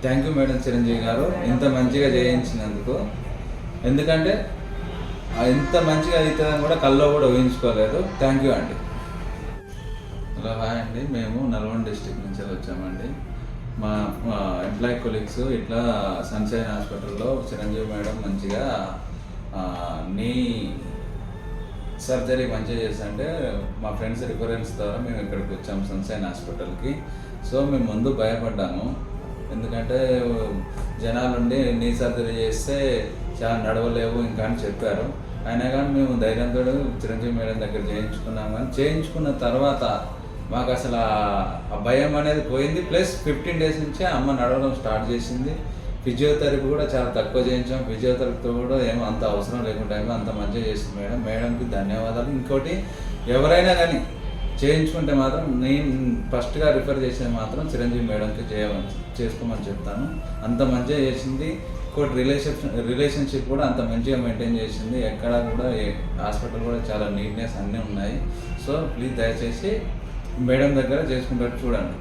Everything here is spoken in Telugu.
థ్యాంక్ యూ మేడం చిరంజీవి గారు ఇంత మంచిగా చేయించినందుకు. ఎందుకంటే ఇంత మంచిగా అవుతుందని కూడా కల్లో కూడా ఊహించుకోలేదు. థ్యాంక్ యూ అండి. హలో, హాయ్ అండి. మేము నల్గొండ డిస్టిక్ నుంచి వచ్చామండి. మా ఎంప్లాయీ కొలీగ్స్ ఇట్లా సన్షైన్ హాస్పిటల్లో చిరంజీవి మేడం మంచిగా నీ సర్జరీ మంచిగా చేస్తుంటే మా ఫ్రెండ్స్ రిఫరెన్స్ ద్వారా మేము ఇక్కడికి వచ్చాము సన్షైన్ హాస్పిటల్కి. సో మేము ముందు భయపడ్డాము, ఎందుకంటే జనాలుండి నీ సర్జరీ చేస్తే చాలా నడవలేవు ఇంకా అని చెప్పారు. అయినా కానీ మేము ధైర్యంతో చిరంజీవి మేడం దగ్గర చేయించుకున్నాము. కానీ చేయించుకున్న తర్వాత మాకు అసలు ఆ భయం అనేది పోయింది. ప్లస్ 15 days నుంచే అమ్మ నడవడం స్టార్ట్ చేసింది. ఫిజియోథెరపీ కూడా చాలా తక్కువ చేయించాం. ఫిజియోథెరపీతో కూడా ఏమో అంత అవసరం లేకుండా ఏమో అంత మంచిగా చేసింది మేడం. మేడంకి ధన్యవాదాలు. ఇంకోటి, ఎవరైనా కానీ చేయించుకుంటే మాత్రం నేను ఫస్ట్గా రిఫర్ చేసేది మాత్రం చిరంజీవి మేడంకి చేసుకోమని చెప్తాను. అంత మంచిగా చేసింది. ఇంకోటి, రిలేషన్షిప్ కూడా అంత మంచిగా మెయింటైన్ చేసింది. ఎక్కడ కూడా హాస్పిటల్ కూడా చాలా నీట్నెస్ అన్నీ ఉన్నాయి. సో ప్లీజ్ దయచేసి మేడం దగ్గర చేసుకుంటారు చూడండి.